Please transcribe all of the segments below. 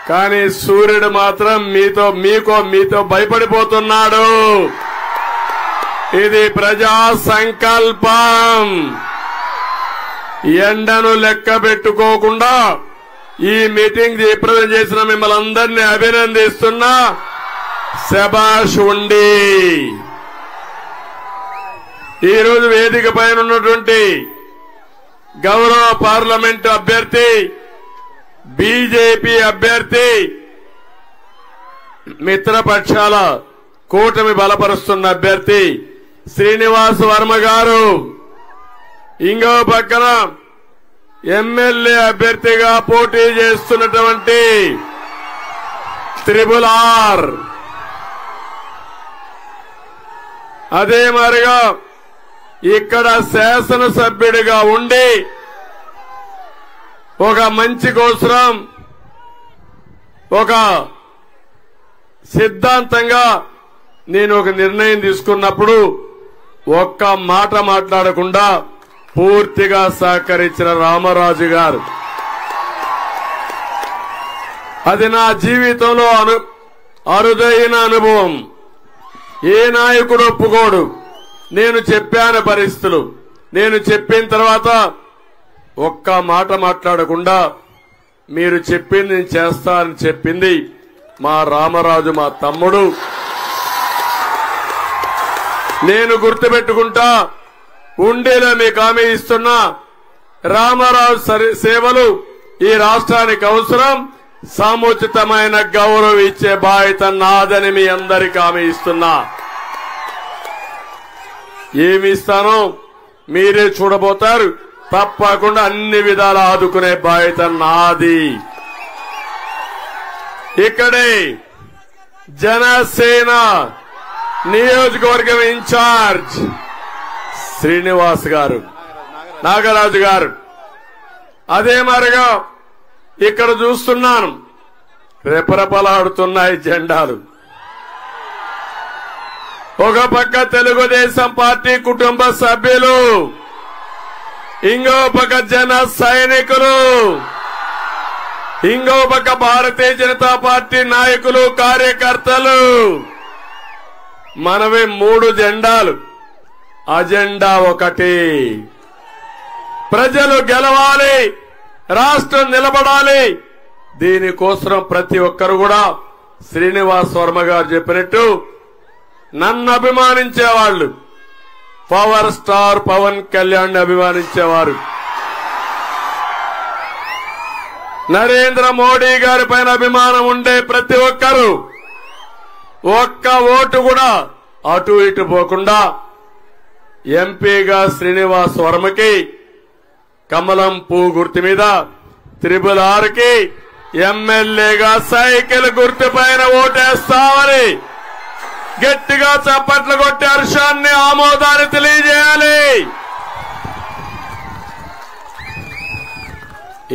కానీ సూర్యుడు మాత్రం మీతో భయపడిపోతున్నాడు. ఇది ప్రజా సంకల్పం. ఎండను లెక్క పెట్టుకోకుండా ఈ మీటింగ్ జయప్రదం చేసిన మిమ్మల్ని అందరినీ అభినందిస్తున్నా. శభాష్ ఉండి. ఈరోజు వేదిక పైన ఉన్నటువంటి గౌరవ పార్లమెంటు అభ్యర్థి, బీజేపీ అభ్యర్థి, మిత్రపక్షాల కూటమి బలపరుస్తున్న అభ్యర్థి శ్రీనివాస్ వర్మ గారు, ఇంకో పక్కన ఎమ్మెల్యే అభ్యర్థిగా పోటీ చేస్తున్నటువంటి RRR, అదే మరిగా ఇక్కడ శాసనసభ్యుడిగా ఉండి ఒక మంచి కోసం ఒక సిద్ధాంతంగా నేను ఒక నిర్ణయం తీసుకున్నప్పుడు ఒక్క మాట మాట్లాడకుండా పూర్తిగా సహకరించిన రామరాజు గారు. అది నా జీవితంలో అరుదైన అనుభవం. ఏ నాయకుడు ఒప్పుకోడు. నేను చెప్పాను పరిస్థితులు. నేను చెప్పిన తర్వాత ఒక్క మాట మాట్లాడకుండా మీరు చెప్పింది నేను చేస్తానని చెప్పింది మా రామరాజు, మా తమ్ముడు. నేను గుర్తుపెట్టుకుంటా. ఉండేలా మీకు హామీ ఇస్తున్నా. రామరాజు సేవలు ఈ రాష్ట్రానికి అవసరం. సముచితమైన గౌరవం ఇచ్చే బాధ్యత నాదని మీ అందరికీ హామీ ఇస్తున్నా. ఏమి ఇస్తానో మీరే చూడబోతారు. తప్పకుండా అన్ని విధాలా ఆదుకునే బాధ్యత నాది. ఇక్కడే జనసేన నియోజకవర్గం ఇన్ఛార్జ్ శ్రీనివాస్ గారు, నాగరాజు గారు. అదే మరిగా ఇక్కడ చూస్తున్నాను రెపరెపలాడుతున్నాయి జెండాలు. ఒక పక్క తెలుగుదేశం పార్టీ కుటుంబ సభ్యులు, ఇంకో పక్క జన సైనికులు, ఇంకో పక్క భారతీయ జనతా పార్టీ నాయకులు, కార్యకర్తలు. మనవి 3 జెండాలు. అజెండా ఒకటి. ప్రజలు గెలవాలి, రాష్ట్రం నిలబడాలి. దీనికోసం ప్రతి ఒక్కరు కూడా శ్రీనివాస్ వర్మ గారు చెప్పినట్టు నన్ను అభిమానించేవాళ్లు, పవర్ స్టార్ పవన్ కళ్యాణ్ అభిమానించేవారు, నరేంద్ర మోడీ గారి పైన అభిమానం ఉండే ప్రతి ఒక్కరు ఒక్క ఓటు కూడా అటు ఇటు పోకుండా ఎంపీగా శ్రీనివాస్ వర్మకి కమలం పువ్వు గుర్తు మీద RRRకి ఎమ్మెల్యేగా సైకిల్ గుర్తు పైన ఓటేస్తామని గట్టిగా చప్పట్లు కొట్టి హర్షాన్ని, ఆమోదాన్ని తెలియజేయాలి.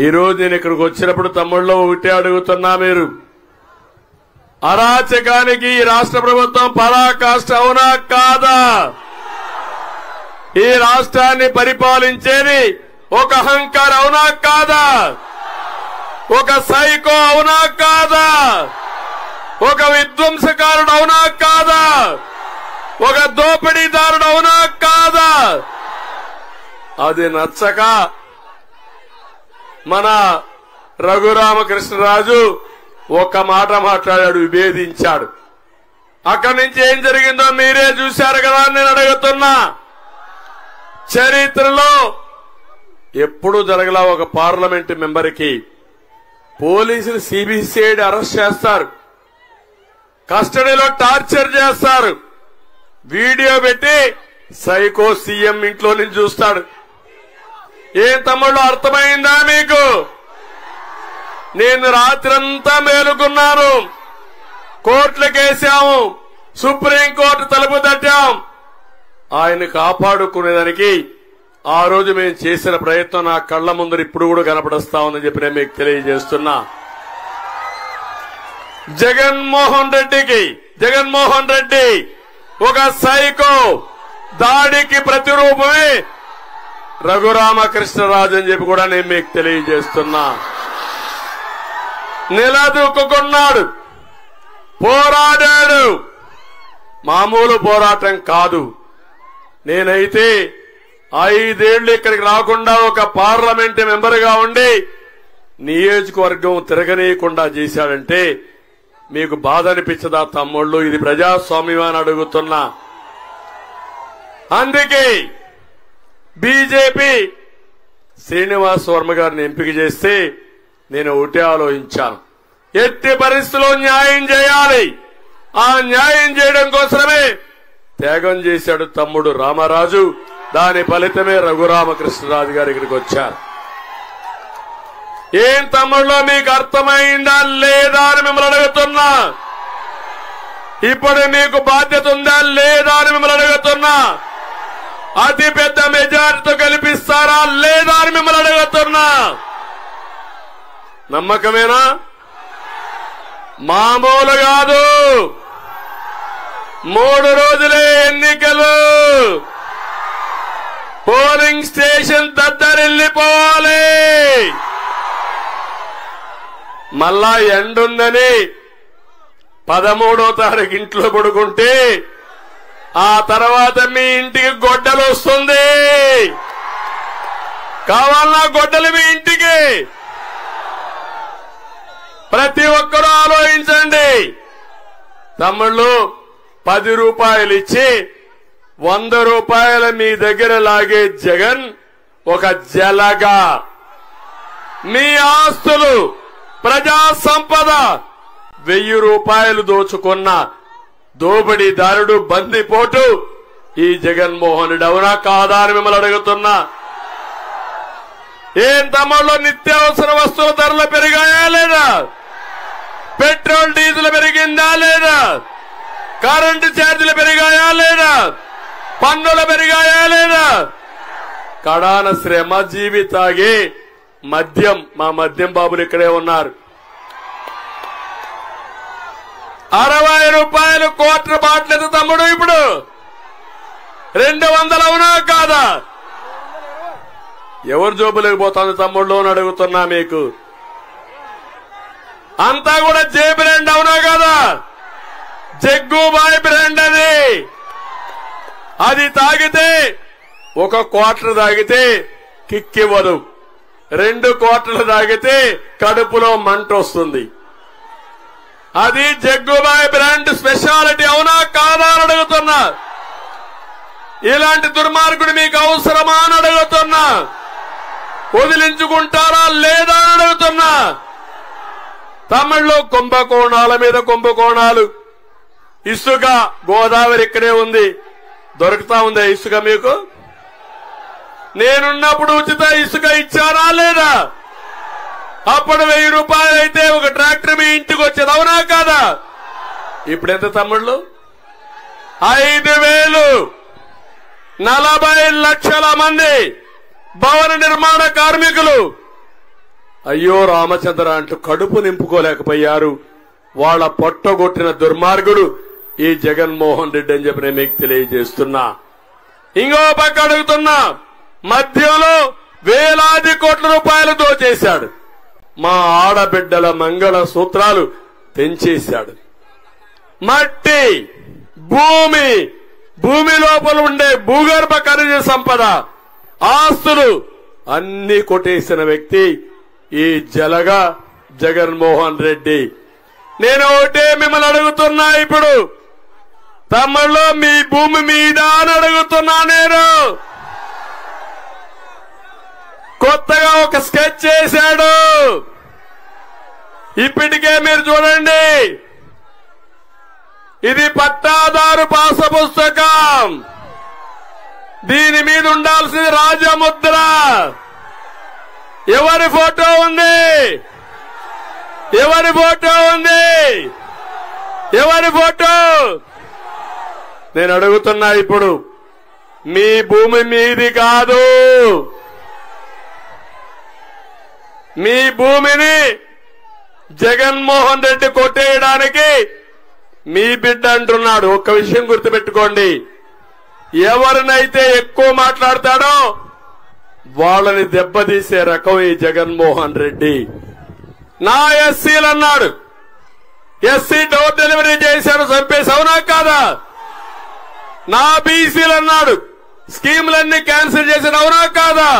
ఈరోజు నేను ఇక్కడికి వచ్చినప్పుడు తమ్ముళ్ళలో ఒకటే అడుగుతున్నా. మీరు అరాచకానికి ఈ రాష్ట్ర ప్రభుత్వం పరాకాష్ట అవునా కాదా? ఈ రాష్ట్రాన్ని పరిపాలించేది ఒక అహంకారం అవునా కాదా? ఒక సైకో అవునా కాదా? ఒక విధ్వంసకారుడు అవునా కాదా? ఒక దోపిడీదారుడు అవునా కాదా? అది నచ్చక మన రఘురామకృష్ణరాజు ఒక మాట మాట్లాడాడు, విభేదించాడు. అక్కడి నుంచి ఏం జరిగిందో మీరే చూశారు కదా. నేను అడుగుతున్నా, చరిత్రలో ఎప్పుడూ జరగలా ఒక పార్లమెంట్ మెంబర్కి పోలీసులు సిబిసిఐడి అరెస్ట్ చేస్తారు, కస్టడీలో టార్చర్ చేస్తారు, వీడియో పెట్టి సైకో సీఎం ఇంట్లో నుంచి చూస్తాడు. ఏం తమ్ముళ్ళు అర్థమైందా మీకు? నేను రాత్రంతా మేలుకున్నాను. కోర్టులకేసాము, సుప్రీంకోర్టు తలుపు తట్టాం. ఆయన కాపాడుకునేదానికి ఆ రోజు మేము చేసిన ప్రయత్నం నా కళ్ల ముందర ఇప్పుడు కూడా కనపడస్తా ఉందని చెప్పి నేను మీకు తెలియజేస్తున్నా. జగన్మోహన్ రెడ్డి ఒక సైకో దాడికి ప్రతిరూపమే రఘురామకృష్ణరాజు అని చెప్పి కూడా నేను మీకు తెలియజేస్తున్నా. నిలదొక్కున్నాడు, పోరాడాడు. మామూలు పోరాటం కాదు. నేనైతే 5 ఏళ్లు ఇక్కడికి రాకుండా ఒక పార్లమెంట్ మెంబర్గా ఉండి నియోజకవర్గం తిరగనీయకుండా చేశాడంటే మీకు బాధ అనిపించదా తమ్ముళ్ళు? ఇది ప్రజాస్వామ్యం అని అడుగుతున్నా. అందుకే బీజేపీ శ్రీనివాస్ వర్మ గారిని ఎంపిక చేస్తే నేను ఒకటే ఆలోచించాను, ఎట్టి పరిస్థితుల్లో న్యాయం చేయాలి. ఆ న్యాయం చేయడం కోసమే త్యాగం చేశాడు తమ్ముడు రామరాజు. దాని ఫలితమే రఘురామకృష్ణరాజు గారు ఇక్కడికి వచ్చారు. ఏం తమ్ముళ్ళో మీకు అర్థమైందా లేదా అని మిమ్మల్ని అడుగుతున్నా. ఇప్పుడు మీకు బాధ్యత ఉందా లేదా అని మిమ్మల్ని అడుగుతున్నా. అతి పెద్ద మెజారిటీతో గెలిపిస్తారా లేదా అని మిమ్మల్ని అడుగుతున్నా. నమ్మకమేనా? మామూలు కాదు. 3 రోజులే ఎన్నికలు. పోలింగ్ స్టేషన్ దద్దరిల్లిపోవాలి. మళ్ళా ఎండుందని 13వ తారీఖు ఇంట్లో పడుకుంటే ఆ తర్వాత మీ ఇంటికి గొడ్డలు వస్తుంది. కావాలన్నా గొడ్డలు మీ ఇంటికి. ప్రతి ఒక్కరూ ఆలోచించండి. తమ్ముళ్ళు 10 రూపాయలు ఇచ్చి 100 రూపాయలు మీ దగ్గర లాగే జగన్ ఒక జలగా మీ ఆస్తులు ప్రజా సంపద 1000 రూపాయలు దోచుకున్న దోపిడీదారుడు బందిపోటు ఈ జగన్మోహన్ రెడ్డి. అవునా కాదా అని మిమ్మల్ని అడుగుతున్నా. ఏం తమ్ముళ్ళు నిత్యావసర వస్తువుల ధరలు పెరిగాయా లేదా? పెట్రోల్ డీజిల్ పెరిగిందా లేదా? కరెంటు ఛార్జీలు పెరిగాయా లేదా? పన్నులు పెరిగాయా లేదా? కడాన శ్రమజీవి తాగే మద్యం, మా మద్యం బాబులు ఇక్కడే ఉన్నారు. 60 రూపాయలు క్వార్టర్ బాటిల్ తమ్ముడు ఇప్పుడు 200 అవునా కాదా? ఎవరు జోబులకు పోతుంది తమ్ముళ్ళు అని అడుగుతున్నా. మీకు అంతా కూడా జే బ్రాండ్ అవునా కదా? జగ్గుబాయ్ బ్రాండ్ అది తాగితే 1 క్వార్టర్ తాగితే కిక్కివ్వదు, 2 క్వార్టర్లు తాగితే కడుపులో మంట వస్తుంది. అది జగ్గుబాయ్ బ్రాండ్ స్పెషాలిటీ. అవునా కాదా అని అడుగుతున్నా. ఇలాంటి దుర్మార్గుడు మీకు అవసరమా అని అడుగుతున్నా. వదిలించుకుంటారా లేదా అని అడుగుతున్నా. తమిళ్లో కుంభకోణాల మీద కుంభకోణాలు. ఇసుక గోదావరి ఇక్కడే ఉంది, దొరుకుతా ఉందా ఇసుక మీకు? నేనున్నప్పుడు ఉచిత ఇసుక ఇచ్చారా లేదా? అప్పుడు 1000 రూపాయలు అయితే ఒక ట్రాక్టర్ మీ ఇంటికి వచ్చేది. అవునా కాదా? ఇప్పుడు ఎంత తమ్ముళ్ళు? 5000. 40 లక్షల మంది భవన నిర్మాణ కార్మికులు అయ్యో రామచంద్ర అంటూ కడుపు నింపుకోలేకపోయారు. వాళ్ళ పొట్టగొట్టిన దుర్మార్గుడు ఈ జగన్మోహన్ రెడ్డి అని చెప్పి నేను మీకు తెలియజేస్తున్నా. ఇంకో పక్క అడుగుతున్నా, మధ్యలో వేలాది కోట్ల రూపాయలు దోచేశాడు. మా ఆడబిడ్డల మంగళ సూత్రాలు తెంచేశాడు. మట్టి, భూమి లోపల ఉండే భూగర్భ ఖనిజ సంపద, ఆస్తులు అన్ని కొట్టేసిన వ్యక్తి ఈ జలగా జగన్మోహన్ రెడ్డి. నేను ఒకటే మిమ్మల్ని అడుగుతున్నా. ఇప్పుడు తమ్ముళ్ళు మీ భూమి మీద అని అడుగుతున్నా. నేను కొత్తగా ఒక స్కెచ్ చేశాడు. ఇప్పటికే మీరు చూడండి, ఇది పట్టాదారు పాస పుస్తకం. దీని మీద ఉండాల్సింది రాజముద్ర. ఎవరి ఫోటో ఉంది? ఎవరి ఫోటో ఉంది? ఎవరి ఫోటో? నేను అడుగుతున్నా. ఇప్పుడు మీ భూమి మీది కాదు. మీ భూమిని జగన్మోహన్ రెడ్డి కొట్టేయడానికి మీ బిడ్డ అంటున్నాడు. ఒక్క విషయం గుర్తుపెట్టుకోండి, ఎవరినైతే ఎక్కువ మాట్లాడతాడో వాళ్ళని దెబ్బతీసే రకం ఈ జగన్మోహన్ రెడ్డి. నా ఎస్సీలు అన్నాడు, ఎస్సీ డోర్ డెలివరీ చేశాడు, చంపేసి, అవునా కాదా? నా బీసీలు అన్నాడు, స్కీములన్నీ క్యాన్సిల్ చేశాడు, అవునా కాదా?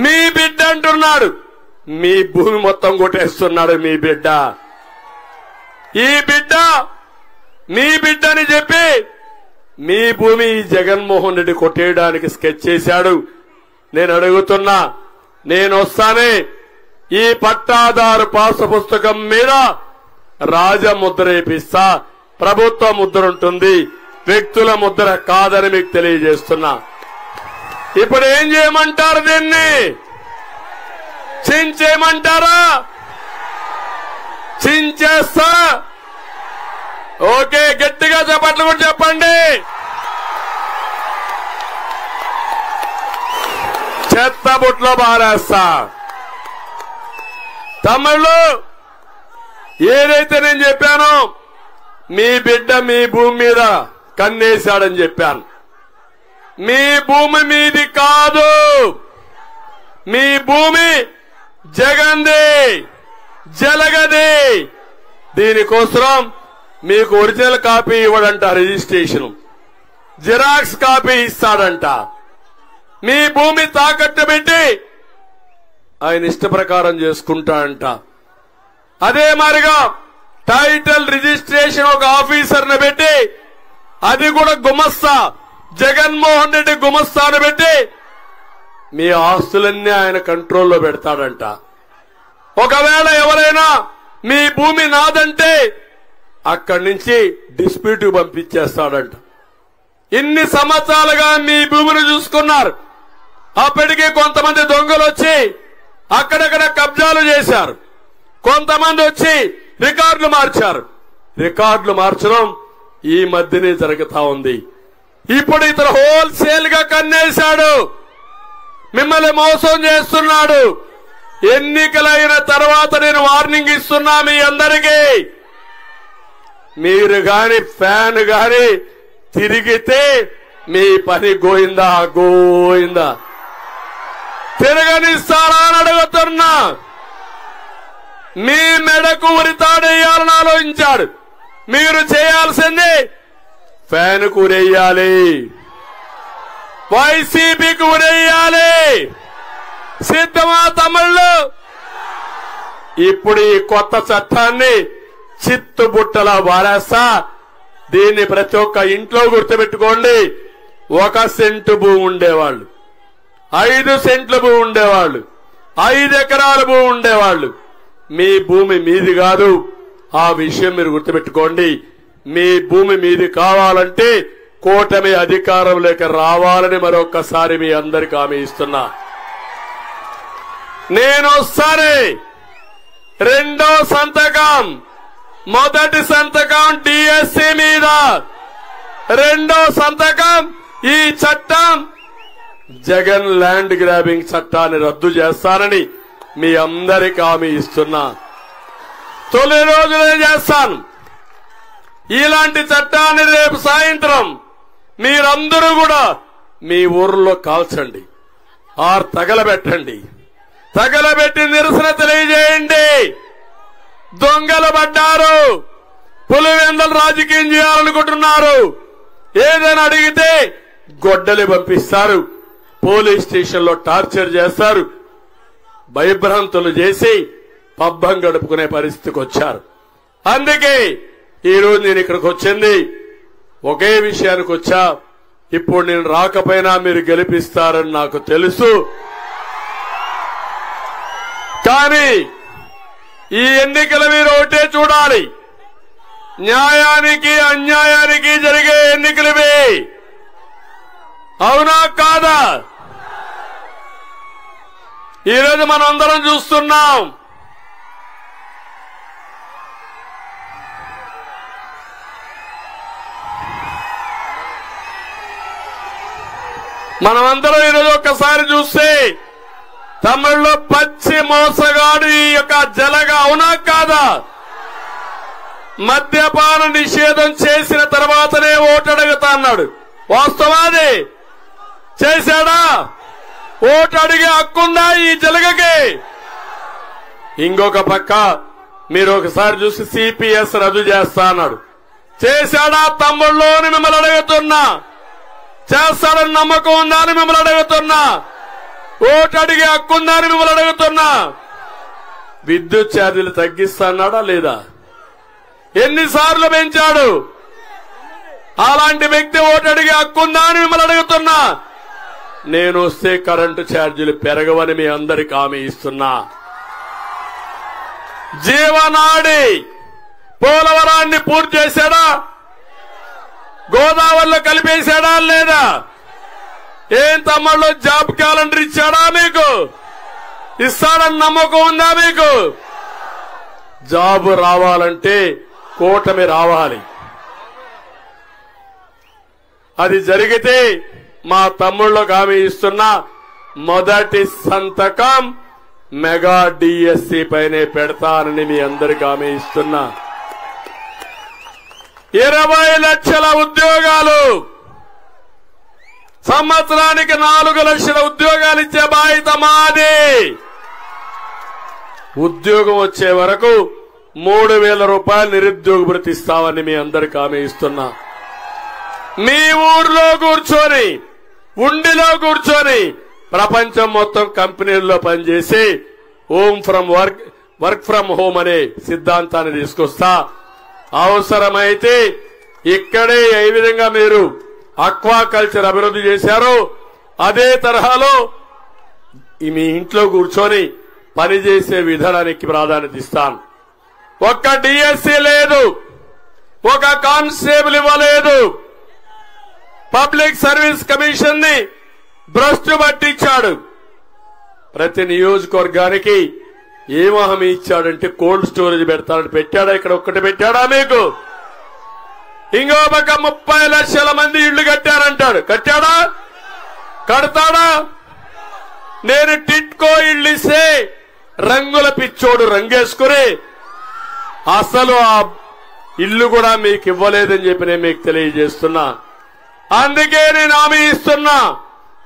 మీ బిడ్డ అంటున్నాడు, మీ భూమి మొత్తం కొట్టేస్తున్నాడు మీ బిడ్డ. ఈ బిడ్డ మీ బిడ్డ అని చెప్పి మీ భూమి జగన్మోహన్ రెడ్డి కొట్టేయడానికి స్కెచ్ చేశాడు. నేను అడుగుతున్నా, నేను వస్తానే ఈ పట్టాదారు పాసు పుస్తకం మీద రాజముద్ర వేపిస్తా. ప్రభుత్వ ముద్ర ఉంటుంది, వ్యక్తుల ముద్ర కాదని మీకు తెలియజేస్తున్నా. ఇప్పుడు ఏం చేయమంటారు? దీన్ని చించేయమంటారా? చించేస్తా. ఓకే, గట్టిగా చెప్పట్లు కూడా చెప్పండి. చెత్త బుట్లో బారేస్తా. తమిళ్ళు ఏదైతే నేను చెప్పానో, మీ బిడ్డ మీ భూమి మీద కన్నేశాడని చెప్పాను. మీ భూమి మీది కాదు, మీ భూమి జగన్ది, జలగది. దీనికోసం మీకు ఒరిజినల్ కాపీ ఇవ్వడంట, రిజిస్ట్రేషన్ జిరాక్స్ కాపీ ఇస్తాడంట. మీ భూమి తాకట్టు పెట్టి ఆయన ఇష్ట ప్రకారం చేసుకుంటాడంట. అదే మారిగా టైటిల్ రిజిస్ట్రేషన్ ఒక ఆఫీసర్ని పెట్టి, అది కూడా గుమస్తా, జగన్మోహన్ రెడ్డి గుమస్తాను పెట్టి మీ ఆస్తులన్నీ ఆయన కంట్రోల్లో పెడతాడంట. ఒకవేళ ఎవరైనా మీ భూమి నాదంటే అక్కడి నుంచి డిస్ప్యూట్ పంపించేస్తాడంట. ఇన్ని సంవత్సరాలుగా మీ భూమిని చూసుకున్నారు. అప్పటికే కొంతమంది దొంగలు వచ్చి అక్కడక్కడ కబ్జాలు చేశారు, కొంతమంది వచ్చి రికార్డులు మార్చారు. రికార్డులు మార్చడం ఈ మధ్యనే జరుగుతా ఉంది. ఇప్పుడు ఇతను హోల్సేల్ గా కన్నేశాడు, మిమ్మల్ని మోసం చేస్తున్నాడు. ఎన్నికలైన తర్వాత నేను వార్నింగ్ ఇస్తున్నా మీ అందరికీ, మీరు గాని ఫ్యాన్ గాని తిరిగితే మీ పని గోయిందా గోయిందా. తిరగనిస్తారా అని అడుగుతున్నా. మీ మెడకు ఉరితాడేయాలని ఆలోచించాడు. మీరు చేయాల్సింది ఫ్యాన్కు ఉరేయాలి, వైసీపీకి ఉరేయాలి. సిద్ధమా తమిళ్ళు? ఇప్పుడు ఈ కొత్త చట్టాన్ని చిత్తుబుట్టలా వారేస్తా. దీన్ని ప్రతి ఒక్క ఇంట్లో గుర్తుపెట్టుకోండి. 1 సెంటు భూమి ఉండేవాళ్లు, 5 సెంట్ల భూమి ఉండేవాళ్లు, 5 ఎకరాల భూమి ఉండేవాళ్లు. మీ భూమి మీది కాదు, ఆ విషయం మీరు గుర్తుపెట్టుకోండి. మీ భూమి మీది కావాలంటే కూటమి అధికారంలోకి రావాలని మరొక్కసారి మీ అందరికీ హామీ ఇస్తున్నా. నేను సరే రెండో సంతకం, మొదటి సంతకం డిఎస్సి మీద, రెండో సంతకం ఈ చట్టం జగన్ ల్యాండ్ గ్రాబింగ్ చట్టాన్ని రద్దు చేస్తానని మీ అందరికీ హామీ ఇస్తున్నా. తొలి రోజులే చేస్తాను. ఇలాంటి చట్టాన్ని రేపు సాయంత్రం మీరందరూ కూడా మీ ఊర్లో కాల్చండి, ఆర్ తగలబెట్టండి. తగలబెట్టి నిరసన తెలియజేయండి. దొంగలు పడ్డారు, పులివెందలు రాజకీయం చేయాలనుకుంటున్నారు. ఏదైనా అడిగితే గొడ్డలి పంపిస్తారు, పోలీస్ స్టేషన్లో టార్చర్ చేస్తారు, భయభ్రాంతులు చేసి పబ్బం గడుపుకునే పరిస్థితికి వచ్చారు. అందుకే ఈరోజు నేను ఇక్కడికి వచ్చింది ఒకే విషయానికి వచ్చా. ఇప్పుడు నేను రాకపోయినా మీరు గెలిపిస్తారని నాకు తెలుసు. కానీ ఈ ఎన్నికలు మీరు ఒకటే చూడాలి, న్యాయానికి అన్యాయానికి జరిగే ఎన్నికలవి. అవునా కాదా? ఈరోజు మనం అందరం చూస్తున్నాం. మనమందరం ఈరోజు ఒక్కసారి చూస్తే తమిళ్లో పచ్చి మోసగాడు ఈ యొక్క జలగ. అవునా కాదా? మద్యపాన నిషేధం చేసిన తర్వాతనే ఓటు అడుగుతా అన్నాడు. వాస్తవాది చేశాడా? ఓటు అడిగే హక్కుందా ఈ జలగకి? ఇంకొక పక్క మీరు ఒకసారి చూసి సిపిఎస్ రద్దు చేస్తా అన్నాడు. చేశాడా తమ్ముళ్ళు అని మిమ్మల్ని అడుగుతున్నా. చేస్తాడని నమ్మకం ఉందా అని మిమ్మల్ని అడుగుతున్నా. ఓటు అడిగే హక్కు ఉందా అని మిమ్మల్ని అడుగుతున్నా. విద్యుత్ ఛార్జీలు తగ్గిస్తాడా లేదా? ఎన్నిసార్లు పెంచాడు? అలాంటి వ్యక్తి ఓటు అడిగే హక్కు ఉందా అని మిమ్మల్ని అడుగుతున్నా. నేను వస్తే కరెంటు ఛార్జీలు పెరగవని మీ అందరికి హామీ ఇస్తున్నా. జీవనాడి పోలవరాన్ని పూర్తి చేశాడా? గోదావరిలో కలిపేశాడా లేదా? ఏం తమ్ముళ్ళు జాబ్ క్యాలెండర్ ఇచ్చాడా మీకు? ఇస్తాడని నమ్మకం ఉందా మీకు? జాబు రావాలంటే కూటమి రావాలి. అది జరిగితే మా తమ్ముళ్ళకు హామీ ఇస్తున్నా, మొదటి సంతకం మెగా డిఎస్సి పైనే పెడతానని మీ అందరికి హామీ ఇస్తున్నా. 20 లక్షల ఉద్యోగాలు, సంవత్సరానికి 4 లక్షల ఉద్యోగాలు ఇచ్చే బాధ్యత మాది. ఉద్యోగం వచ్చే వరకు 3,000 రూపాయలు నిరుద్యోగ భృతి ఇస్తామని మీ అందరికి హామీ ఇస్తున్నా. మీ ఊర్లో కూర్చొని, ఉండిలో కూర్చొని ప్రపంచం మొత్తం కంపెనీల్లో పనిచేసి వర్క్ ఫ్రమ్ హోమ్ అనే సిద్ధాంతాన్ని తీసుకొస్తా. అవసరమైతే ఇక్కడే ఏ విధంగా మీరు అక్వాకల్చర్ అభివృద్ధి చేశారో అదే తరహాలో మీ ఇంట్లో కూర్చొని పనిచేసే విధానానికి ప్రాధాన్యత ఇస్తాను. ఒక్క డిఎస్సి లేదు, ఒక కానిస్టేబుల్ ఇవ్వలేదు. పబ్లిక్ సర్వీస్ కమిషన్ ని భ్రష్టు పట్టించాడు. ప్రతి నియోజకవర్గానికి ఏం హామీ ఇచ్చాడంటే కోల్డ్ స్టోరేజ్ పెడతాడని పెట్టాడా? ఇక్కడ ఒక్కటి పెట్టాడా మీకు? ఇంకో పక్క 30 లక్షల మంది ఇళ్లు కట్టారంటాడు. కట్టాడా? కడతాడా? నేను టిట్కో ఇళ్లు ఇస్తే రంగుల పిచ్చోడు రంగేసుకుని అసలు ఆ ఇల్లు కూడా మీకు ఇవ్వలేదని చెప్పి నేను మీకు తెలియజేస్తున్నా. అందుకే నేను హామీ ఇస్తున్నా,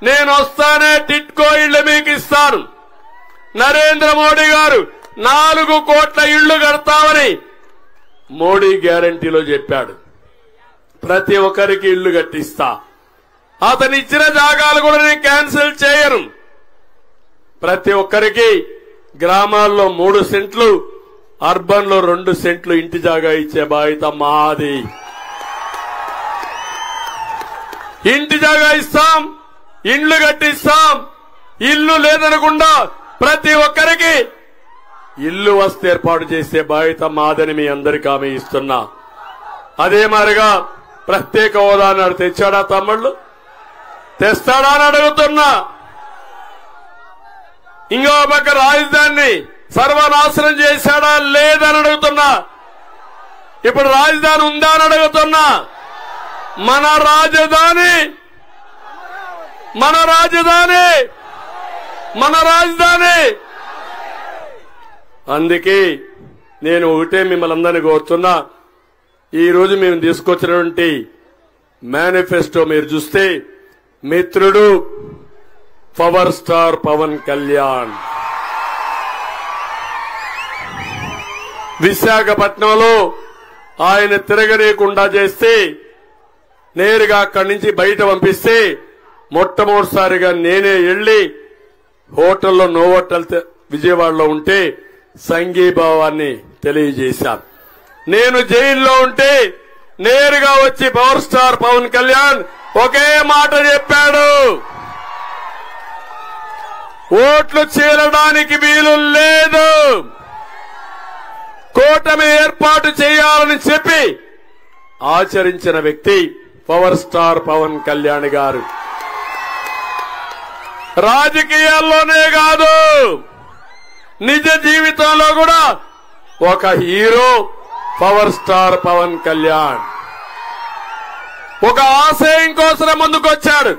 నేను వస్తానే టిట్కో ఇళ్లు మీకు ఇస్తాను. నరేంద్ర మోడీ గారు 4 కోట్ల ఇళ్లు కడతామని మోడీ గ్యారంటీలో చెప్పాడు. ప్రతి ఒక్కరికి ఇళ్లు కట్టిస్తా. అతను ఇచ్చిన జాగాలు కూడా నేను క్యాన్సిల్ చేయను. ప్రతి ఒక్కరికి గ్రామాల్లో 3 సెంట్లు, అర్బన్ లో 2 సెంట్లు ఇంటి జాగా ఇచ్చే బాధ్యత మాది. ఇంటి జాగా ఇస్తాం, ఇండ్లు కట్టిస్తాం. ఇల్లు లేదనకుండా ప్రతి ఒక్కరికి ఇల్లు వస్తే ఏర్పాటు చేసే బాధ్యత మాదని మీ అందరికీ హామీ ఇస్తున్నా. అదే మాదిరిగా ప్రత్యేక హోదా నాడు తెచ్చాడా తమ్ముళ్ళు? తెస్తాడా అని అడుగుతున్నా. ఇంకో పక్క రాజధానిని సర్వనాశనం చేశాడా లేదని అడుగుతున్నా. ఇప్పుడు రాజధాని ఉందా అని అడుగుతున్నా. మన రాజధాని మన రాజధాని మన రాజధాని. అందుకే నేను ఒకటే మిమ్మల్ని అందరినీ కోరుతున్నా, ఈ రోజు మేము తీసుకొచ్చినటువంటి మేనిఫెస్టో మీరు చూస్తే మిత్రుడు పవర్ స్టార్ పవన్ కళ్యాణ్ విశాఖపట్నంలో ఆయన తిరగనీయకుండా చేస్తే, నేరుగా అక్కడి నుంచి బయట పంపిస్తే మొట్టమొదటిసారిగా నేనే వెళ్లి హోటల్లో నోవోటల్ విజయవాడలో ఉంటే సంఘీభావాన్ని తెలియజేశాను. నేను జైల్లో ఉంటే నేరుగా వచ్చి పవర్ స్టార్ పవన్ కళ్యాణ్ ఒకే మాట చెప్పాడు, ఓట్లు చీలడానికి వీలు లేదు, కూటమి ఏర్పాటు చేయాలని చెప్పి ఆచరించిన వ్యక్తి పవర్ స్టార్ పవన్ కళ్యాణ్ గారు. రాజకీయాల్లోనే కాదు, నిజ జీవితంలో కూడా ఒక hero power star Pawan Kalyan. ఒక ఆశయం కోసం ముందుకొచ్చాడు.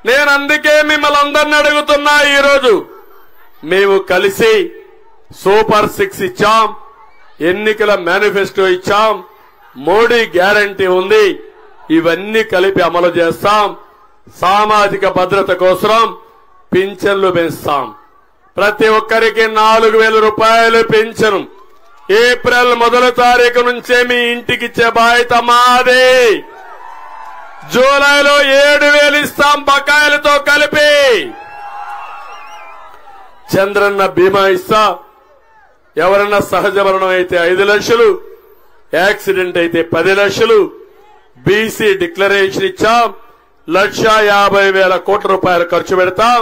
నేను అందుకే మిమ్మల్ని అందరినీ అడుగుతున్నా, ఈరోజు మేము కలిసి సూపర్ 6 ఇచ్చాం, ఎన్నికల మేనిఫెస్టో ఇచ్చాం, మోడీ గ్యారంటీ ఉంది. ఇవన్నీ కలిపి అమలు చేస్తాం. సామాజిక భద్రత కోసం పింఛన్లు పెంచుతాం, ప్రతి ఒక్కరికి 4,000 రూపాయలు పెన్షన్ ఏప్రిల్ 1వ తారీఖు నుంచే మీ ఇంటికి ఇచ్చే బాధ్యత మాదే. జూలైలో 7,000 ఇస్తాం బకాయిలతో కలిపి. చంద్రన్న బీమా ఇస్తా. ఎవరన్నా సహజ మరణం అయితే 5 లక్షలు, యాక్సిడెంట్ అయితే 10 లక్షలు, బీసీ డిక్లరేషన్ ఇచ్చాం. 1,50,000 కోట్ల రూపాయలు ఖర్చు పెడతాం.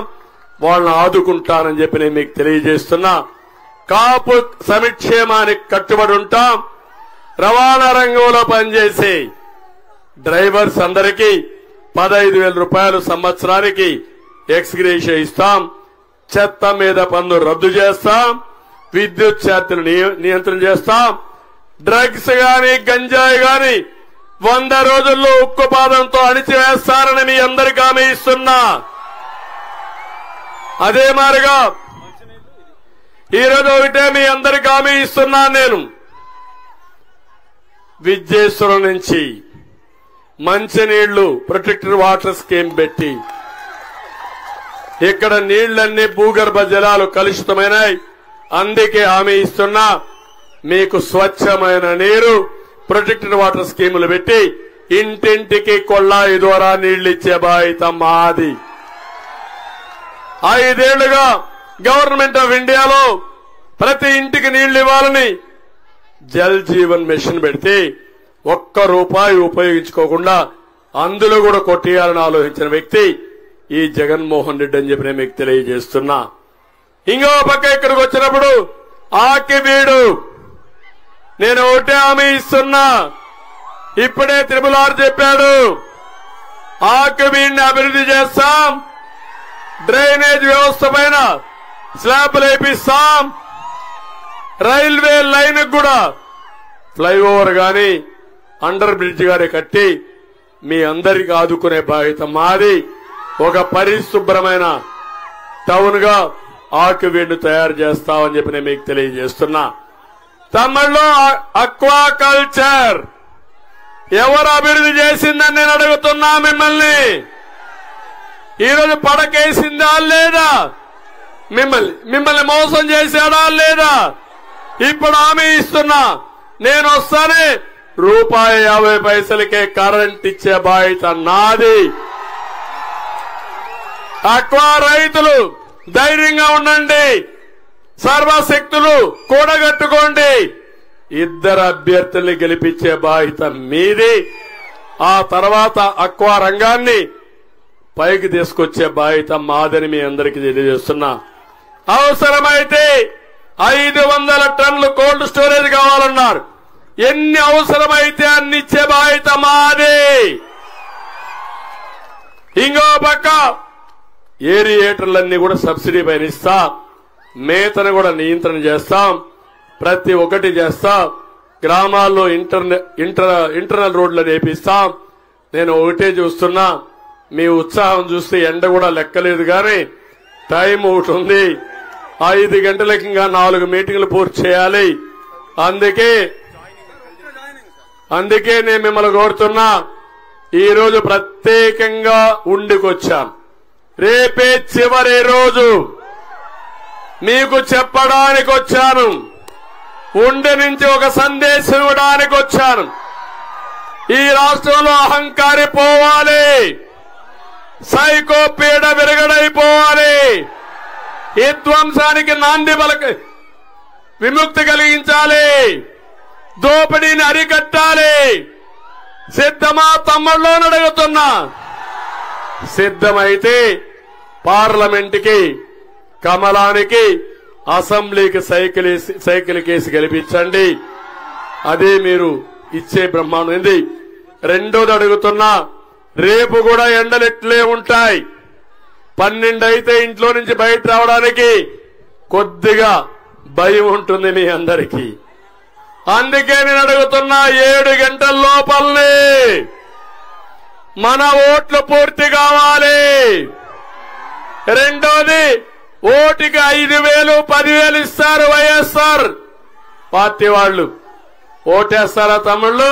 వాళ్ళని ఆదుకుంటానని చెప్పి నేను మీకు తెలియజేస్తున్నా. కాపు సంక్షేమానికి కట్టుబడి ఉంటాం. రవాణా రంగంలో పనిచేసే డ్రైవర్స్ అందరికీ 15,000 రూపాయలు సంవత్సరానికి ఎక్స్గ్రేషియా ఇస్తాం. చెత్త మీద పన్ను రద్దు చేస్తాం. విద్యుత్ ఛార్జీలు నియంత్రణ చేస్తాం. డ్రగ్స్ గాని గంజాయి గాని 100 రోజుల్లో ఉక్కుపాదంతో అణిచివేస్తారని మీ అందరికీ హామీ ఇస్తున్నా. అదే మాదిరిగా ఈరోజు ఒకటే మీ అందరికీ హామీ ఇస్తున్నా. నేను విద్యేశ్వరం నుంచి మంచినీళ్లు ప్రొటెక్టెడ్ వాటర్ స్కీమ్ పెట్టి ఇక్కడ నీళ్లన్నీ భూగర్భ జలాలు కలుషితమైనాయి. అందుకే హామీ ఇస్తున్నా. మీకు స్వచ్ఛమైన నీరు ప్రొటెక్టెడ్ వాటర్ స్కీములు పెట్టి ఇంటింటికి కొళ్ళాయి ద్వారా నీళ్లు ఇచ్చే బాధ్యత మాది. 5 ఏళ్లుగా గవర్నమెంట్ ఆఫ్ ఇండియాలో ప్రతి ఇంటికి నీళ్లు ఇవ్వాలని జల్ జీవన్ మిషన్ పెడితే ₹1 ఉపయోగించుకోకుండా అందులో కూడా కొట్టేయాలని ఆలోచించిన వ్యక్తి ఈ జగన్మోహన్ రెడ్డి అని చెప్పి నేను మీకు తెలియజేస్తున్నా. ఇంకో పక్క ఇక్కడికి వచ్చినప్పుడు ఆకివీడు నేను ఒకటే హామీ ఇస్తున్నా. ఇప్పుడే త్రిపుల్ చెప్పాడు. ఆకివీడిని అభివృద్ధి చేస్తాం. డ్రైనేజ్ వ్యవస్థ పైన స్లాబ్లు వేపిస్తాం. రైల్వే లైన్ కూడా ఫ్లైఓవర్ గాని అండర్ బ్రిడ్జ్ గాని కట్టి మీ అందరికీ ఆదుకునే బాధ్యత మాది. ఒక పరిశుభ్రమైన టౌన్ గా ఆకివీడును తయారు చేస్తామని చెప్పి నేను మీకు తెలియజేస్తున్నా. తమిళలో అక్వాకల్చర్ ఎవరు అభివృద్ధి చేసిందని నేను అడుగుతున్నా మిమ్మల్ని. ఈరోజు పడకేసిందా లేదా? మిమ్మల్ని మోసం చేశాడా లేదా? ఇప్పుడు హామీ ఇస్తున్నా. నేను వస్తానే ₹50 కరెంట్ ఇచ్చే బాధ్యత నాది. అక్వా రైతులు ధైర్యంగా ఉండండి. సర్వశక్తులు కూడగట్టుకోండి. 2 అభ్యర్థుల్ని గెలిపించే బాధ్యత మీది. ఆ తర్వాత అక్వా రంగాన్ని పైకి తీసుకొచ్చే బాధ్యత మాదని మీ అందరికీ తెలియజేస్తున్నా. అవసరమైతే 500 టన్నులు కోల్డ్ స్టోరేజ్ కావాలన్నారు. ఎన్ని అవసరమైతే అన్ని ఇచ్చే బాధ్యత మాది. ఇంకో పక్క ఏరియేటర్లన్నీ కూడా సబ్సిడీ పైన ఇస్తా. మేతను కూడా నియంత్రణ చేస్తాం. ప్రతి ఒక్కటి చేస్తాం. గ్రామాల్లో ఇంటర్నల్ రోడ్లు వేపిస్తాం. నేను ఒకటే చూస్తున్నా. మీ ఉత్సాహం చూస్తే ఎండ కూడా లెక్కలేదు కానీ టైం ఒకటి ఉంది. 5 గంటలకి ఇంకా 4 మీటింగ్లు పూర్తి చేయాలి. అందుకే నేను మిమ్మల్ని కోరుతున్నా. ఈ రోజు ప్రత్యేకంగా ఉండికొచ్చాను. రేపే చివరి రోజు. మీకు చెప్పడానికి వచ్చాను. ఉండి నుంచి ఒక సందేశం ఇవ్వడానికి వచ్చాను. ఈ రాష్ట్రంలో అహంకారి పోవాలి. సైకో పీడ విరగడైపోవాలి. విధ్వంసానికి నాంది విముక్తి కలిగించాలి. దోపిడీని అరికట్టాలి. సిద్ధమా తమ్ముళ్ళు అడుగుతున్నా. సిద్ధమైతే పార్లమెంటుకి, కమలానికి, అసెంబ్లీకి సైకిల్ కేసు గెలిపించండి. అదే మీరు ఇచ్చే బ్రహ్మాండం. రెండోది అడుగుతున్నా. రేపు కూడా ఎండలెట్లే ఉంటాయి. 12 అయితే ఇంట్లో నుంచి బయట రావడానికి కొద్దిగా భయం ఉంటుంది మీ అందరికీ. అందుకే నేను అడుగుతున్నా 7 గంటల లోపలనే మన ఓట్లు పూర్తి కావాలి. రెండోది ఓటుకి 5,000, 10,000 ఇస్తారు వైఎస్ఆర్ పార్టీ వాళ్ళు. ఓటేస్తారా తమ్ముళ్ళు?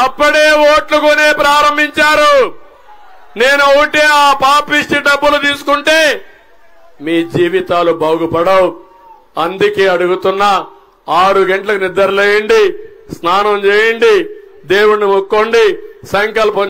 అప్పుడే ఓట్లు కొనే ప్రారంభించారు. నేను ఒకటే ఆ పాపిష్టి డబ్బులు తీసుకుంటే మీ జీవితాలు బాగుపడవు. అందుకే అడుగుతున్నా, 6 గంటలకు నిద్రలేయండి, స్నానం చేయండి, దేవుణ్ణి మొక్కోండి, సంకల్పం